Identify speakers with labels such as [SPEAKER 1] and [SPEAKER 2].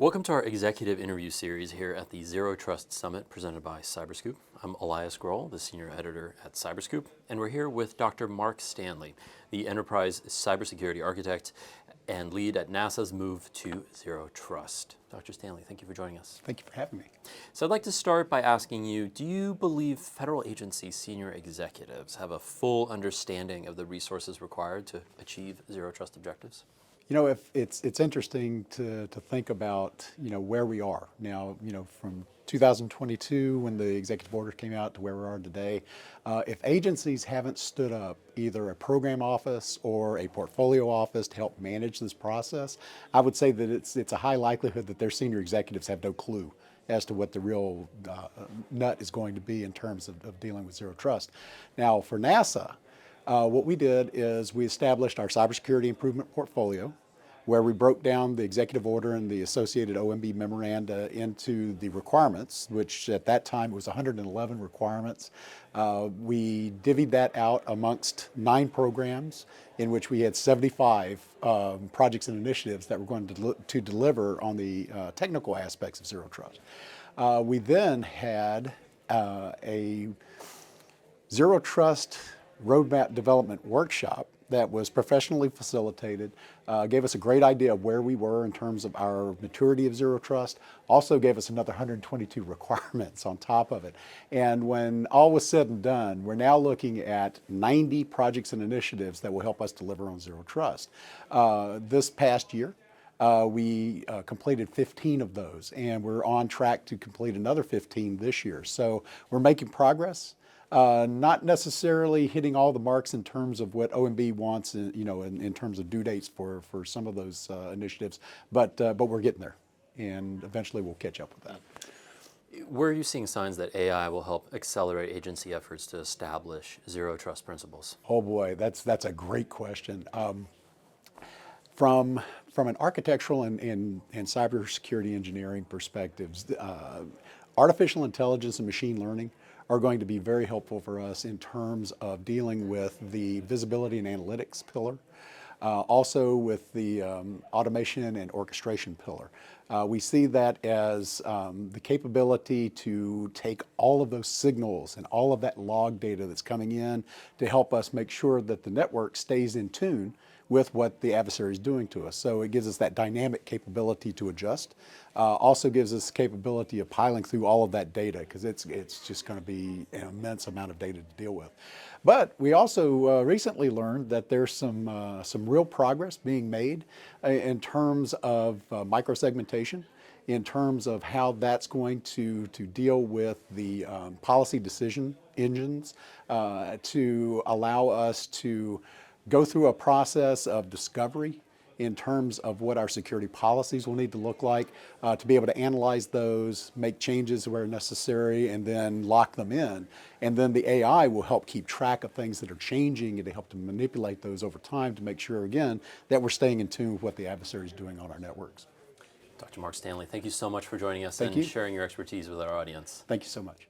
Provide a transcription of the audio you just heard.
[SPEAKER 1] Welcome to our executive interview series here at the Zero Trust Summit presented by CyberScoop. I'm Elias Grohl, the senior editor at CyberScoop, and we're here with Dr. Mark Stanley, the enterprise cybersecurity architect and lead at NASA's move to Zero Trust. Dr. Stanley, thank you for joining us.
[SPEAKER 2] Thank you for having me.
[SPEAKER 1] So I'd like to start by asking you, do you believe federal agency senior executives have a full understanding of the resources required to achieve Zero Trust objectives?
[SPEAKER 2] You know, if it's interesting to think about, where we are now, from 2022 when the executive order came out to where we are today. If agencies haven't stood up either a program office or a portfolio office to help manage this process, I would say that it's a high likelihood that their senior executives have no clue as to what the real nut is going to be in terms of dealing with Zero Trust. Now, for NASA, what we did is we established our cybersecurity improvement portfolio, where we broke down the executive order and the associated OMB memoranda into the requirements, which at that time was 111 requirements. We divvied that out amongst 9 programs in which we had 75 projects and initiatives that were going to deliver on the technical aspects of Zero Trust. We then had a Zero Trust roadmap development workshop that was professionally facilitated, gave us a great idea of where we were in terms of our maturity of Zero Trust, also gave us another 122 requirements on top of it. And when all was said and done, we're now looking at 90 projects and initiatives that will help us deliver on Zero Trust. This past year, we completed 15 of those, and we're on track to complete another 15 this year. So we're making progress. Not necessarily hitting all the marks in terms of what OMB wants, in terms of due dates for some of those initiatives, but we're getting there, and eventually we'll catch up with that.
[SPEAKER 1] Where are you seeing signs that AI will help accelerate agency efforts to establish Zero Trust principles?
[SPEAKER 2] Oh boy, that's a great question. From an architectural and cybersecurity engineering perspectives, artificial intelligence and machine learning are going to be very helpful for us in terms of dealing with the visibility and analytics pillar, also with the automation and orchestration pillar. We see that as the capability to take all of those signals and all of that log data that's coming in to help us make sure that the network stays in tune with what the adversary is doing to us. So it gives us that dynamic capability to adjust. Also gives us capability of piling through all of that data, because it's just going to be an immense amount of data to deal with. But we also recently learned that there's some real progress being made in terms of microsegmentation, in terms of how that's going to deal with the policy decision engines to allow us to go through a process of discovery in terms of what our security policies will need to look like, to be able to analyze those, make changes where necessary, and then lock them in. And then the AI will help keep track of things that are changing and to help to manipulate those over time to make sure, again, that we're staying in tune with what the adversary is doing on our networks.
[SPEAKER 1] Dr. Mark Stanley, thank you so much for joining us
[SPEAKER 2] Thank
[SPEAKER 1] and
[SPEAKER 2] you.
[SPEAKER 1] sharing your expertise with our audience.
[SPEAKER 2] Thank you so much.